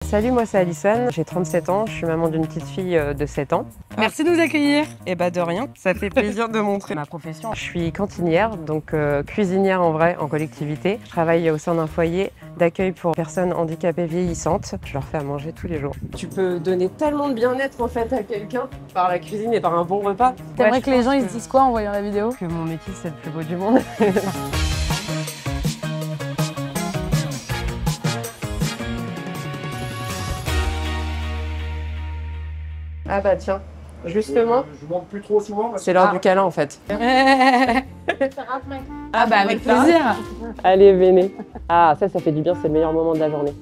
Salut, moi c'est Alison, j'ai 37 ans, je suis maman d'une petite fille de 7 ans. Merci de nous accueillir. Et bah de rien, ça fait plaisir de montrer ma profession. Je suis cantinière, donc cuisinière en vrai, en collectivité. Je travaille au sein d'un foyer d'accueil pour personnes handicapées vieillissantes. Je leur fais à manger tous les jours. Tu peux donner tellement de bien-être en fait à quelqu'un par la cuisine et par un bon repas. T'aimerais que les gens ils se disent quoi en voyant la vidéo? Que mon métier c'est le plus beau du monde. Ah bah tiens, justement, je monte plus trop souvent. c'est l'heure du câlin en fait. Ah bah avec plaisir. Allez, venez. Ah, ça fait du bien, c'est le meilleur moment de la journée.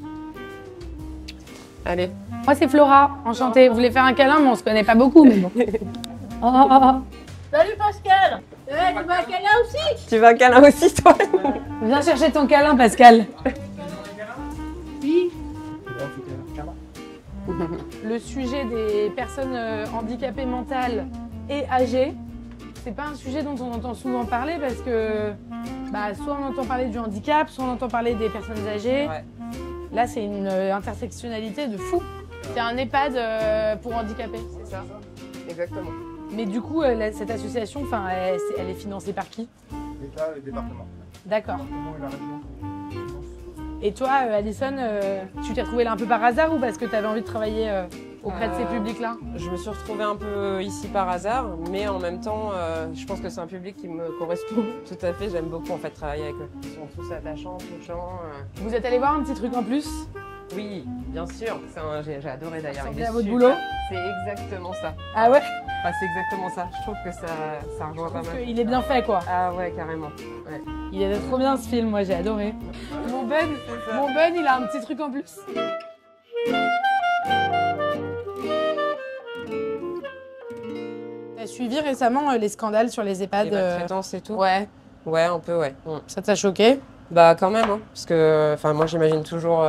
Allez. Moi c'est Flora, enchantée. Vous voulez faire un câlin mais on se connaît pas beaucoup mais bon. Salut Pascal. Tu veux un câlin aussi? Tu veux un câlin aussi toi? Viens chercher ton câlin Pascal. Oui. Le sujet des personnes handicapées mentales et âgées, c'est pas un sujet dont on entend souvent parler parce que soit on entend parler du handicap, soit on entend parler des personnes âgées. Ouais. Là, c'est une intersectionnalité de fou. C'est un EHPAD pour handicapés. C'est ça, exactement. Mais du coup, cette association, elle est financée par qui? L'État et le département. D'accord. Le département et la région. Et toi, Alison, tu t'es retrouvée là un peu par hasard ou parce que tu avais envie de travailler auprès de ces publics-là? Je me suis retrouvée un peu ici par hasard, mais en même temps, je pense que c'est un public qui me correspond tout à fait. J'aime beaucoup en fait travailler avec eux. Ils sont tous attachants, touchants. Vous êtes allé voir un petit truc en plus? Oui, bien sûr. J'ai adoré d'ailleurs. Ça Il ressemblait est à votre super. boulot? C'est exactement ça. Ah ouais? Enfin, c'est exactement ça. Je trouve que ça rejoint pas mal. Il est bien fait quoi. Ah ouais, carrément. Ouais. Il était trop bien ce film, moi j'ai adoré. Mon Ben, il a un petit truc en plus. T'as suivi récemment les scandales sur les EHPAD? Les maltraitances et tout. Ouais. Ouais, un peu, ouais. Ça t'a choqué? Bah quand même, hein, parce que, enfin, moi j'imagine toujours.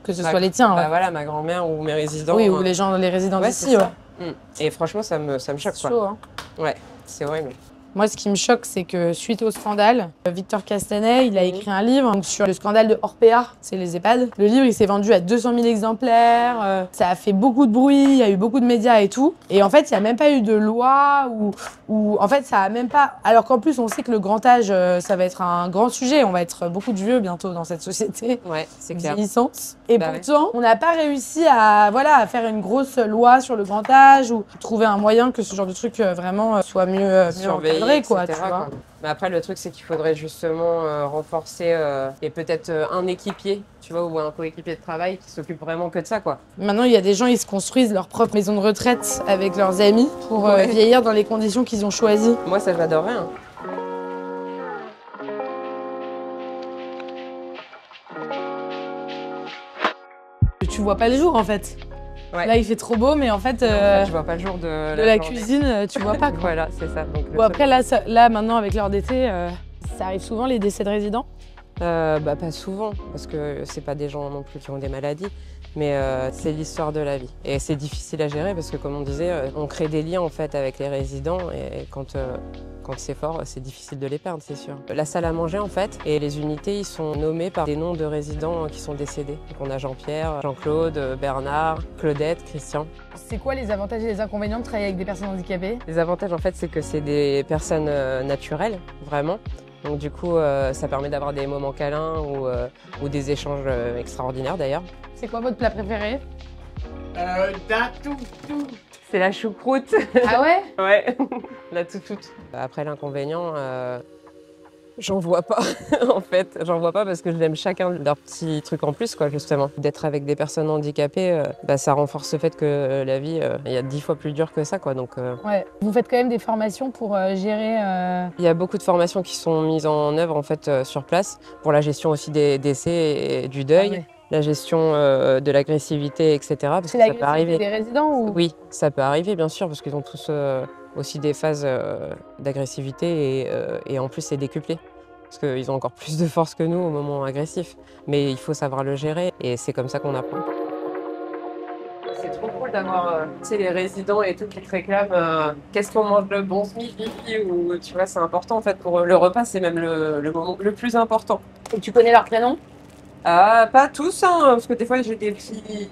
Que ce soit les tiens, ouais. Bah voilà, ma grand-mère ou mes résidents. Oui, ou les résidents ouais, d'ici, c'est ouais. ça. Et franchement, ça me choque, C'est quoi. chaud, hein. Ouais, c'est horrible. Moi, ce qui me choque, c'est que suite au scandale, Victor Castanet, il a écrit un livre sur le scandale de Orpea, c'est les EHPAD. Le livre, il s'est vendu à 200 000 exemplaires, ça a fait beaucoup de bruit, il y a eu beaucoup de médias et tout. Et en fait, il n'y a même pas eu de loi ou en fait, ça a même pas... Alors qu'en plus, on sait que le grand âge, ça va être un grand sujet. On va être beaucoup de vieux bientôt dans cette société. Ouais, c'est clair. Vieillissante. Et Bah pourtant, on n'a pas réussi à faire une grosse loi sur le grand âge ou trouver un moyen que ce genre de truc vraiment soit mieux encadré, quoi, etc., tu vois. Mais après, le truc, c'est qu'il faudrait justement renforcer et peut-être un équipier, tu vois, ou un coéquipier de travail qui s'occupe vraiment que de ça, quoi. Maintenant, il y a des gens, ils se construisent leur propre maison de retraite avec leurs amis pour vieillir dans les conditions qu'ils ont choisies. Moi, ça, j'adorerais. Hein. Tu vois pas le jour, en fait. Ouais. Là, il fait trop beau, mais en fait, Je vois pas le jour de la journée. cuisine, tu vois pas, quoi. Voilà, c'est ça. Donc, Bon, après, là, maintenant, avec l'heure d'été, ça arrive souvent, les décès de résidents? Bah, pas souvent, parce que c'est pas des gens non plus qui ont des maladies, mais c'est l'histoire de la vie. Et c'est difficile à gérer parce que, comme on disait, on crée des liens en fait avec les résidents et quand c'est fort, c'est difficile de les perdre, c'est sûr. La salle à manger en fait, et les unités, ils sont nommés par des noms de résidents qui sont décédés. Donc on a Jean-Pierre, Jean-Claude, Bernard, Claudette, Christian. C'est quoi les avantages et les inconvénients de travailler avec des personnes handicapées? Les avantages en fait, c'est que c'est des personnes naturelles, vraiment. Donc du coup, ça permet d'avoir des moments câlins ou des échanges extraordinaires d'ailleurs. C'est quoi votre plat préféré? C'est la choucroute. Ah ouais? Ouais, la toutoute. Après l'inconvénient, j'en vois pas en fait. J'en vois pas parce que je l'aime chacun de leurs petits trucs en plus, quoi, justement. D'être avec des personnes handicapées, ça renforce le fait que la vie, il y a 10 fois plus dur que ça, quoi. Donc, Ouais. Vous faites quand même des formations pour gérer... il y a beaucoup de formations qui sont mises en œuvre en fait sur place pour la gestion aussi des décès et du deuil. Ah ouais. La gestion de l'agressivité, etc. Parce C'est que ça peut l'agressivité arriver. des résidents ou... Oui, ça peut arriver, bien sûr, parce qu'ils ont tous aussi des phases d'agressivité et en plus c'est décuplé. Parce qu'ils ont encore plus de force que nous au moment agressif. Mais il faut savoir le gérer et c'est comme ça qu'on apprend. C'est trop cool d'avoir les résidents et tout qui te réclament qu'est-ce qu'on mange le bon ce midi ou tu vois, c'est important en fait pour le repas, c'est même le moment le plus important. Et tu connais leur prénom? Pas tous, hein, parce que des fois j'ai des petits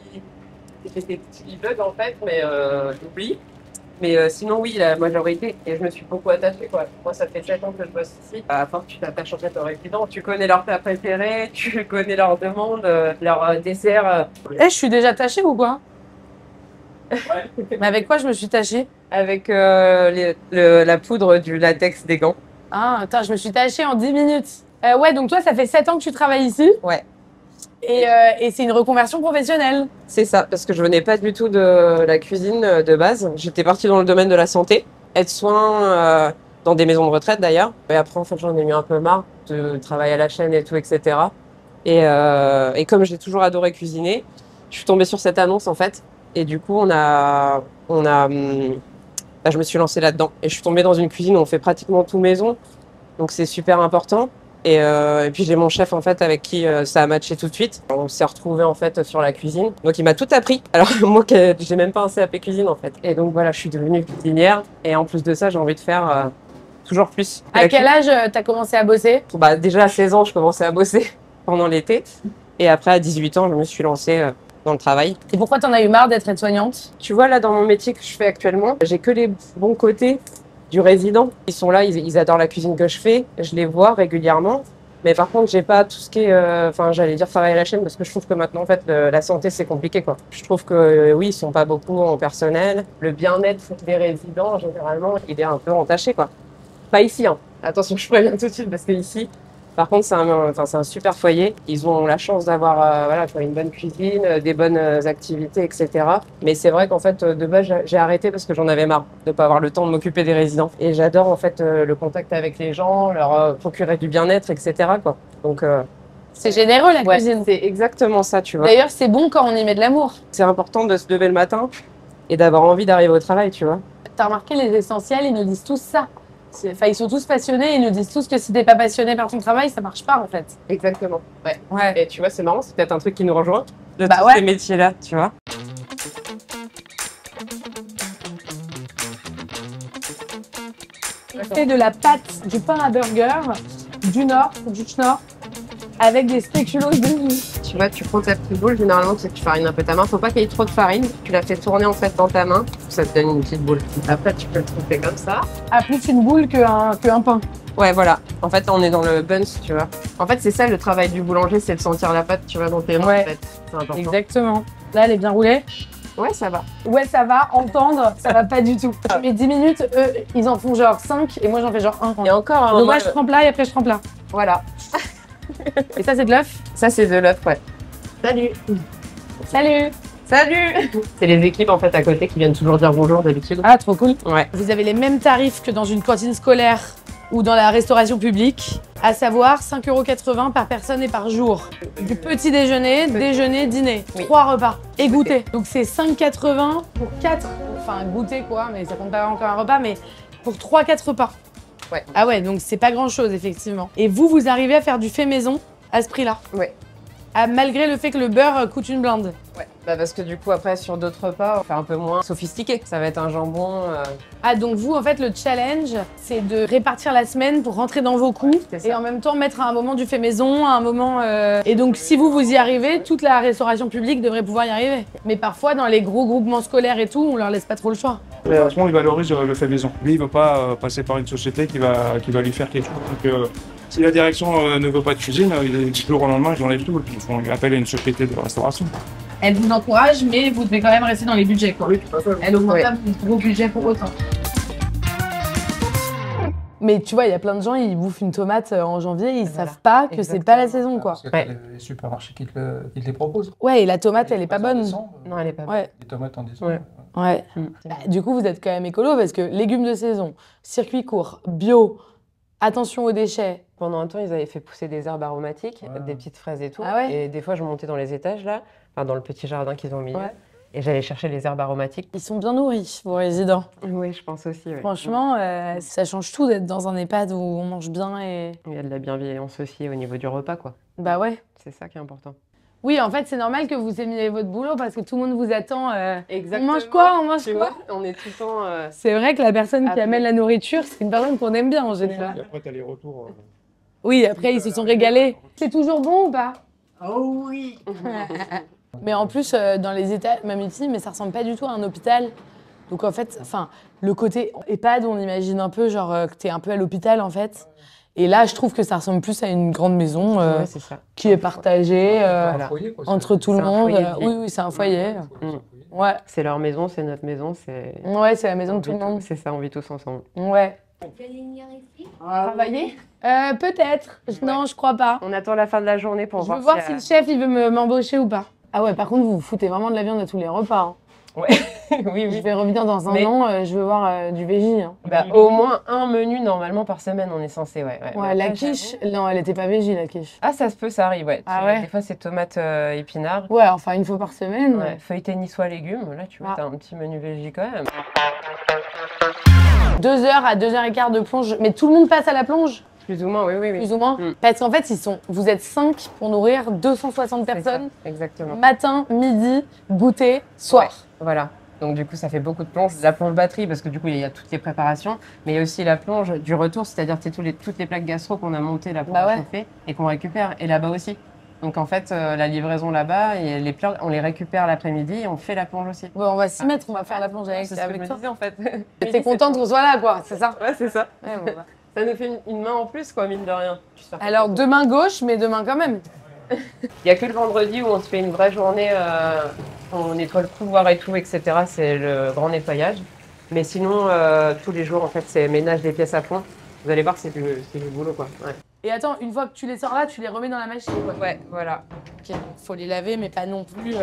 bugs en fait, mais j'oublie. Mais sinon, oui, la majorité, et je me suis beaucoup attachée, quoi. Moi, ça fait 7 ans que je bosse ici. À force, tu t'attaches en fait aux résidents. Tu connais leurs plats préférés, tu connais leurs demandes, leurs desserts. Eh, je suis déjà tachée ou quoi? Mais avec quoi je me suis tachée? Avec la poudre du latex des gants. Ah, attends, je me suis tachée en 10 minutes. Ouais, donc toi, ça fait 7 ans que tu travailles ici Ouais, et c'est une reconversion professionnelle. c'est ça, parce que je venais pas du tout de la cuisine de base. J'étais partie dans le domaine de la santé, aide-soins, dans des maisons de retraite d'ailleurs. Et après, en fait, j'en ai eu un peu marre de travailler à la chaîne et tout, etc. Et comme j'ai toujours adoré cuisiner, je suis tombée sur cette annonce en fait. Et du coup, bah, je me suis lancée là-dedans. Et je suis tombée dans une cuisine où on fait pratiquement tout maison. Donc c'est super important. Et puis j'ai mon chef en fait avec qui ça a matché tout de suite. On s'est retrouvés en fait sur la cuisine. Donc il m'a tout appris. Alors moi j'ai même pas un CAP cuisine en fait. Et donc voilà, je suis devenue cuisinière. Et en plus de ça, j'ai envie de faire toujours plus. À quel âge t'as commencé à bosser? Bah déjà à 16 ans, je commençais à bosser pendant l'été. Et après à 18 ans, je me suis lancée dans le travail. Et pourquoi t'en as eu marre d'être aide-soignante? Tu vois, là, dans mon métier que je fais actuellement, j'ai que les bons côtés du résident. Ils sont là, ils adorent la cuisine que je fais. Je les vois régulièrement. Mais par contre, j'ai pas tout ce qui est, enfin, j'allais dire travail à la chaîne parce que je trouve que maintenant, en fait, la santé, c'est compliqué, quoi. Je trouve que, oui, ils sont pas beaucoup en personnel. Le bien-être des résidents, généralement, il est un peu entaché, quoi. Pas ici, hein. Attention, je préviens tout de suite parce que ici, par contre, c'est un super foyer. Ils ont la chance d'avoir voilà, une bonne cuisine, des bonnes activités, etc. Mais c'est vrai qu'en fait, de base, j'ai arrêté parce que j'en avais marre de pas avoir le temps de m'occuper des résidents. Et j'adore en fait le contact avec les gens, leur procurer du bien-être, etc. quoi. Donc, C'est généreux la ouais, cuisine. c'est exactement ça, tu vois. D'ailleurs, c'est bon quand on y met de l'amour. C'est important de se lever le matin et d'avoir envie d'arriver au travail, tu vois. T'as remarqué, les essentiels, ils nous disent tous ça. Enfin, ils sont tous passionnés, ils nous disent tous que si t'es pas passionné par ton travail, ça marche pas en fait. Exactement. Ouais. Ouais. Et tu vois, c'est marrant, c'est peut-être un truc qui nous rejoint de Bah tous ouais. ces métiers-là, tu vois. On fait de la pâte, du pain à burger, du Nord, avec des spéculoos dessus. Tu vois, tu prends ta petite boule, généralement, tu farines un peu ta main. Faut pas qu'il y ait trop de farine. Tu la fais tourner en fait dans ta main. Ça te donne une petite boule. Après, tu peux le tremper comme ça. Ah, plus une boule qu'un pain. Ouais, voilà. En fait, on est dans le buns, tu vois. En fait, c'est ça le travail du boulanger, c'est de sentir la pâte, tu vois, dans tes mains. Ouais. En fait. C'est important. Exactement. Là, elle est bien roulée. Ouais, ça va. Ouais, ça va. Entendre, ça va pas du tout. Je mets 10 minutes, eux, ils en font genre 5 et moi, j'en fais genre 1. Et encore, hein, Donc moi, là, je trempe là et après, je trempe là. voilà. Et ça, c'est de l'œuf. Ça, c'est de l'œuf, ouais. Salut. Salut. Salut. C'est les équipes, en fait, à côté qui viennent toujours dire bonjour d'habitude. Ah, trop cool. Ouais. Vous avez les mêmes tarifs que dans une cantine scolaire ou dans la restauration publique, à savoir 5,80 € par personne et par jour. Du petit déjeuner, déjeuner, dîner. Oui. 3 repas et goûter. Donc c'est 5,80 pour 4, enfin goûter quoi, mais ça compte pas encore un repas, mais pour 3-4 repas. Ouais. Ah ouais, donc c'est pas grand chose effectivement. Et vous arrivez à faire du fait maison à ce prix-là? Ouais. Malgré le fait que le beurre coûte une blinde. Ouais. Bah, parce que du coup, après, sur d'autres repas, on fait un peu moins sophistiqué. Ça va être un jambon. Ah, donc vous, en fait, le challenge, c'est de répartir la semaine pour rentrer dans vos coûts c'est ça. et en même temps mettre à un moment du fait maison, à un moment... Et donc, si vous y arrivez, toute la restauration publique devrait pouvoir y arriver. Mais parfois, dans les gros groupements scolaires et tout, on leur laisse pas trop le choix. Franchement, il valorise le fait maison. Lui, il ne veut pas passer par une société qui va lui faire quelque chose. Donc, si la direction ne veut pas de cuisine, du jour au lendemain, ils enlèvent tout. Ils font appel à une société de restauration. Elle vous encourage, mais vous devez quand même rester dans les budgets, quoi. Oui, tout à fait. Elle augmente Ouais. pas vos budgets pour autant. Mais tu vois, il y a plein de gens, ils bouffent une tomate en janvier, ils Voilà. savent pas que c'est pas la saison, quoi. C'est Ouais. les supermarchés qui te les proposent. Ouais, et la tomate, elle est pas bonne. Non, elle est pas bonne. Ouais, Les tomates en décembre. Ouais. ouais. Bah, du coup, vous êtes quand même écolo parce que légumes de saison, circuit court, bio, attention aux déchets. Pendant un temps, ils avaient fait pousser des herbes aromatiques, Ouais. des petites fraises et tout. Ah ouais. Et des fois, je montais dans les étages, là, enfin, dans le petit jardin qu'ils ont au milieu, Ouais. et j'allais chercher les herbes aromatiques. Ils sont bien nourris, vos résidents. Oui, je pense aussi. Ouais. Franchement, ça change tout d'être dans un EHPAD où on mange bien et... Il y a de la bienveillance aussi au niveau du repas, quoi. Bah ouais. C'est ça qui est important. Oui, en fait, c'est normal que vous aimiez votre boulot parce que tout le monde vous attend. On Exactement. mange quoi? On mange Tu quoi? vois, on est tout le temps. C'est vrai que la personne qui Après. amène la nourriture, c'est une personne qu'on aime bien en général. Et après, tu as les retours. Oui, après, ils se sont régalés. C'est toujours bon ou pas? Oh oui. Mais en plus, dans les États, ma me dit, mais ça ressemble pas du tout à un hôpital. Donc en fait, enfin, le côté EHPAD, on imagine un peu genre que t'es un peu à l'hôpital en fait. Et là, je trouve que ça ressemble plus à une grande maison Ouais, c'est ça. qui est partagée Un foyer, quoi, entre tout le c'est un monde. foyer de vie. Oui, oui, c'est un foyer. Ouais, C'est leur maison, c'est notre maison, c'est. ouais, c'est la maison de tout le monde. C'est ça, on vit tous ensemble. Ouais. Tu vas venir ici? Travailler peut-être. Non, je crois pas. On attend la fin de la journée pour Je veux voir voir si le chef il veut m'embaucher ou pas. Ah ouais, par contre, vous foutez vraiment de la viande à tous les repas. Hein. Ouais. Oui, Je oui. vais revenir dans un an, je veux voir du végé. Hein. Bah, au moins un menu normalement par semaine, on est censé, ouais. Ouais, Mais la après, quiche, non, elle était pas végé, la quiche. Ah, ça se peut, ça arrive, ouais. Ah ouais. Des fois, c'est tomates épinards. Ouais, enfin une fois par semaine. Ouais, feuilleté niçois légumes, là, tu vois, Ah. t'as un petit menu végé quand même. 2 heures à 2h15 de plonge. Mais tout le monde passe à la plonge, Plus ou moins, oui, oui, oui. plus ou moins. Mm. Parce qu'en fait, vous êtes 5 pour nourrir 260 C'est personnes. ça, exactement. Matin, midi, goûter, soir. Ouais, voilà. Donc du coup, ça fait beaucoup de plonges. La plonge batterie, parce que du coup, il y a toutes les préparations, mais il y a aussi la plonge du retour, c'est-à-dire toutes les plaques gastro qu'on a montées là pour Bah ouais. chauffer et qu'on récupère. Et là-bas aussi. Donc en fait, la livraison là-bas, et les plats, on les récupère l'après-midi et on fait la plonge aussi. Bon, on va s'y mettre, on va faire la plonge avec, C'est ce que je me toi. disais en fait. T'es contente qu'on soit là, quoi, c'est ça? Ouais, c'est ça. Ouais, bon, bah. Ça nous fait une main en plus, quoi, mine de rien. Alors, deux mains gauche, mais deux mains quand même. Il n'y a que le vendredi où on se fait une vraie journée, on nettoie le couloir et tout, etc. C'est le grand nettoyage. Mais sinon, tous les jours, en fait, c'est ménage des pièces à fond. Vous allez voir, c'est du boulot, quoi. Ouais. Et attends, une fois que tu les sors là, tu les remets dans la machine, quoi. Ouais, voilà. Ok, donc faut les laver, mais pas non plus.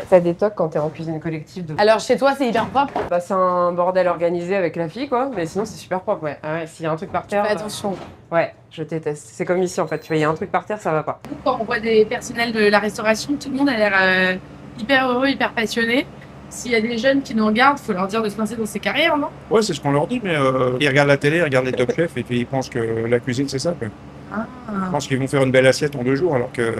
T'as des tocs quand t'es en cuisine collective. Alors, chez toi, c'est hyper propre. Bah, c'est un bordel organisé avec la fille, quoi. Mais sinon, c'est super propre, ouais. Ah ouais, s'il y a un truc par terre. Fais attention. Ouais, je déteste. C'est comme ici, en fait. Tu vois, il y a un truc par terre, ça va pas. Quand on voit des personnels de la restauration, tout le monde a l'air hyper heureux, hyper passionné. S'il y a des jeunes qui nous regardent, faut leur dire de se lancer dans ces carrières, non? Ouais, c'est ce qu'on leur dit, mais ils regardent la télé, ils regardent les top chefs et puis ils pensent que la cuisine, c'est ça, quoi. Ils pensent qu'ils vont faire une belle assiette en 2 jours, alors que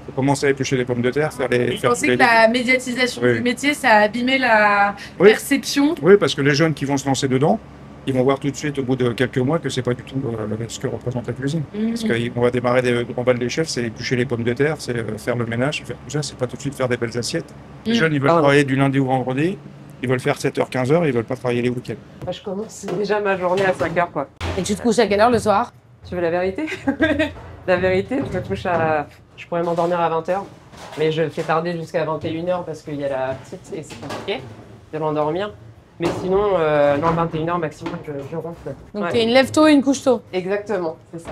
faut commencer à éplucher les pommes de terre, faire les... Vous pensez que la médiatisation Oui. du métier, ça a abîmé la Oui. perception? Oui, parce que les jeunes qui vont se lancer dedans, ils vont voir tout de suite, au bout de quelques mois, que c'est pas du tout ce que représente la cuisine. Parce qu'on va démarrer en bas des chefs, c'est éplucher les pommes de terre, c'est faire le ménage, c'est faire tout ça, c'est pas tout de suite faire des belles assiettes. Les jeunes, ils veulent travailler du lundi au vendredi, ils veulent faire 7h, 15h, ils veulent pas travailler les week-ends. Moi, je commence déjà ma journée à 5h, quoi. Et tu te couches à quelle heure le soir? Tu veux la vérité? La vérité, je me couche à... Je pourrais m'endormir à 20h, mais je fais tarder jusqu'à 21h parce qu'il y a la petite et c'est compliqué de l'endormir. Mais sinon, non, 21h maximum, je ronfle. Donc Ouais. t'es une lève tôt et une couche tôt. Exactement, c'est ça.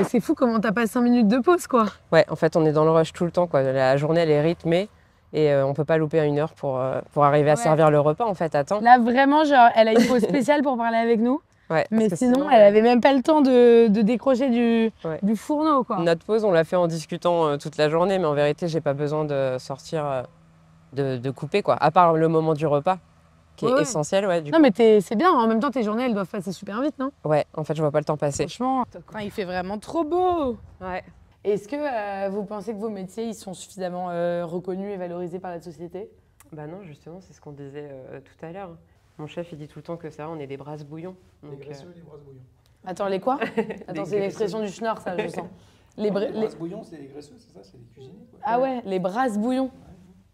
C'est fou comment t'as pas 5 minutes de pause, quoi. Ouais, en fait, on est dans le rush tout le temps, quoi. La journée, elle est rythmée et on peut pas louper 1 heure pour arriver à Ouais. servir le repas, en fait, à temps. Là, vraiment, genre, elle a une pause spéciale pour parler avec nous. Ouais, Mais parce que sinon, elle avait même pas le temps de décrocher Ouais. du fourneau, quoi. Notre pause, on l'a fait en discutant toute la journée, mais en vérité, j'ai pas besoin de sortir, de couper, quoi. À part le moment du repas, qui est Ouais. essentiel, ouais. Du Non, mais c'est bien. En même temps, tes journées, elles doivent passer super vite, non? Ouais, en fait, je vois pas le temps passer. Franchement, il fait vraiment trop beau. Ouais. Est-ce que vous pensez que vos métiers, ils sont suffisamment reconnus et valorisés par la société? Bah non, justement, c'est ce qu'on disait tout à l'heure. Mon chef, il dit tout le temps que ça, on est des brasses bouillons. Les Donc, graisseux et les brasses bouillons. Attends, les quoi? Attends, c'est graisseux. l'expression du schnorr, ça, je sens. Les Les brasses bouillons, c'est les graisseux, c'est ça? C'est les cuisiniers, quoi. Ah ouais, les brasses bouillons.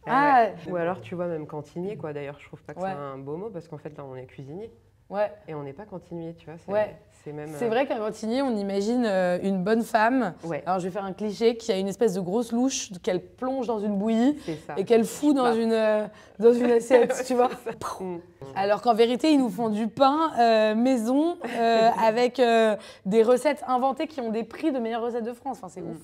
Ah Ah, ouais. Ou alors, tu vois, même cantinier, quoi. D'ailleurs, je trouve pas que Ouais. c'est un beau mot parce qu'en fait, là, on est cuisinier ouais. et on n'est pas cantinier, tu vois. Ouais. C'est même. C'est vrai qu'à cantinier, on imagine une bonne femme. Ouais, Alors, je vais faire un cliché qui a une espèce de grosse louche qu'elle plonge dans une bouillie c'est ça. et qu'elle fout dans une assiette, tu vois. Mm. Alors qu'en vérité, ils nous font du pain maison avec des recettes inventées qui ont des prix de meilleures recettes de France. Enfin, c'est ouf.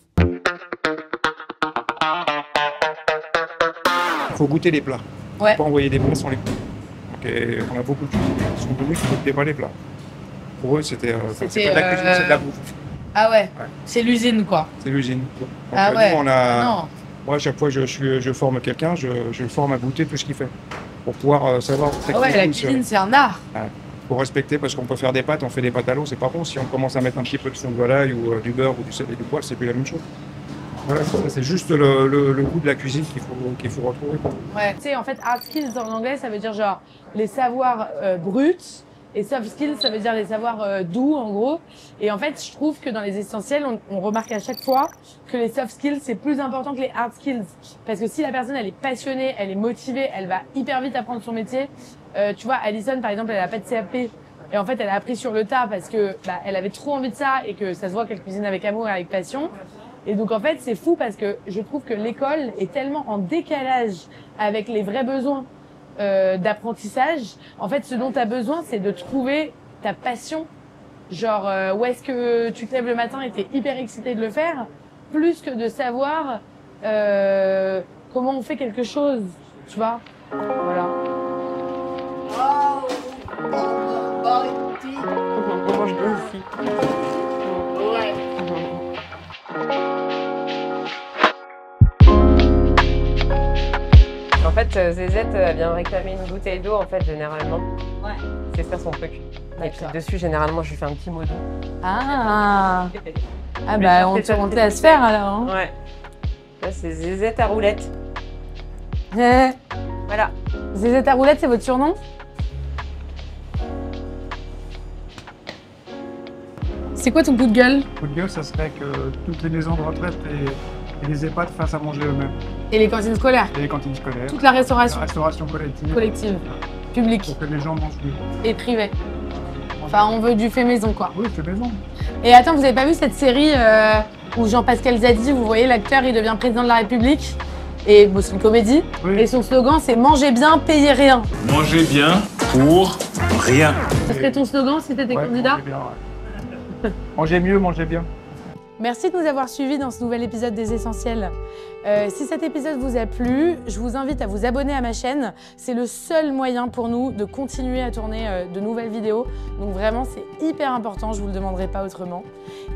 Il faut goûter les plats. Ouais. Pas envoyer des plats sans les goûter. Donc, on a beaucoup de cuisiniers qui sont venus qui ne goûtaient pas les plats. Pour eux, c'était C'était, pas de la cuisine, c'est de la bouffe. Ah ouais, Ouais. c'est l'usine, quoi. C'est l'usine. Donc, Ah ouais. nous, on a... Non. Moi, à chaque fois que je forme quelqu'un, je le forme à goûter tout ce qu'il fait. Pour pouvoir savoir... Ah ouais, la cuisine, c'est un art. Pour respecter, parce qu'on peut faire des pâtes, on fait des pâtes à l'eau, c'est pas bon. Si on commence à mettre un petit peu de son de volaille ou du beurre ou du sel et du poivre, c'est plus la même chose. Voilà, c'est juste le goût de la cuisine qu'il faut retrouver. Ouais. Tu sais, en fait, hard skills en anglais, ça veut dire genre les savoirs bruts Et soft skills, ça veut dire les savoirs doux, en gros. Et en fait, je trouve que dans les essentiels, on remarque à chaque fois que les soft skills, c'est plus important que les hard skills. Parce que si la personne, elle est passionnée, elle est motivée, elle va hyper vite apprendre son métier. Tu vois, Alison, par exemple, elle a pas de CAP. Et en fait, elle a appris sur le tas parce que elle avait trop envie de ça et que ça se voit qu'elle cuisine avec amour et avec passion. Et donc, en fait, c'est fou parce que je trouve que l'école est tellement en décalage avec les vrais besoins d'apprentissage. En fait, ce dont tu as besoin, c'est de trouver ta passion. Genre, où est-ce que tu te lèves le matin et t'es hyper excité de le faire, plus que de savoir comment on fait quelque chose, tu vois. Voilà. On mange bien ici. Ouais. En fait, Zézette, elle vient réclamer une bouteille d'eau, en fait, généralement. Ouais. C'est ça son truc. Et puis D'accord. dessus, généralement, je lui fais un petit mot doux. Ah, Mais bah, ça, on c'est te ça, montait c'est à se faire alors. Hein. Ouais. Là, c'est Zézette à roulette. Eh, Voilà. Zézette à roulette, c'est votre surnom? C'est quoi ton coup de gueule? Coup de gueule, ça serait que toutes les maisons de retraite et les EHPAD fassent à manger eux-mêmes. Et les cantines scolaires? Et les cantines scolaires, Toute la restauration la restauration collective, collective, publique pour que les gens mangent mieux. et privée. Enfin, on veut du fait maison, quoi. Oui, c'est maison. Et attends, vous avez pas vu cette série où Jean-Pascal Zadi, vous voyez, l'acteur, il devient président de la République? Et bon, c'est une comédie. Oui. Et son slogan, c'est « Mangez bien, payez rien Mangez bien pour rien. ». Ce serait ton slogan si t'étais Ouais, candidat? mangez bien, ouais. Mangez mieux, mangez bien. Merci de nous avoir suivis dans ce nouvel épisode des Essentiels. Si cet épisode vous a plu, je vous invite à vous abonner à ma chaîne. C'est le seul moyen pour nous de continuer à tourner de nouvelles vidéos. Donc vraiment, c'est hyper important, je ne vous le demanderai pas autrement.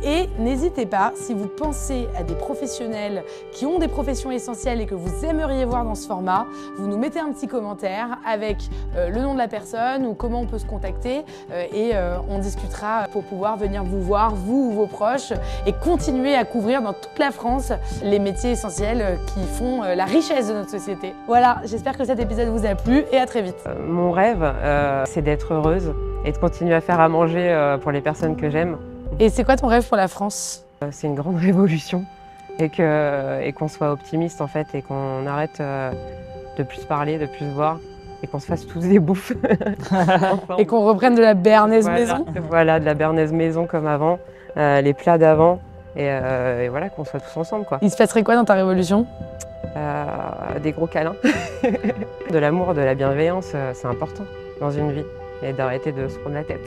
Et n'hésitez pas, si vous pensez à des professionnels qui ont des professions essentielles et que vous aimeriez voir dans ce format, vous nous mettez un petit commentaire avec le nom de la personne ou comment on peut se contacter et on discutera pour pouvoir venir vous voir, vous ou vos proches, et continuer à couvrir dans toute la France les métiers essentiels qui font la richesse de notre société. Voilà, j'espère que cet épisode vous a plu et à très vite. Mon rêve, c'est d'être heureuse et de continuer à faire à manger pour les personnes que j'aime. Et c'est quoi ton rêve pour la France? C'est une grande révolution et qu'on soit optimiste en fait et qu'on arrête de plus parler, de plus voir et qu'on se fasse tous des bouffes. Et qu'on reprenne de la béarnaise Voilà. maison? Voilà, de la béarnaise maison comme avant, les plats d'avant et voilà, qu'on soit tous ensemble quoi. Il se passerait quoi dans ta révolution? Des gros câlins. De l'amour, de la bienveillance, c'est important dans une vie et d'arrêter de se prendre la tête.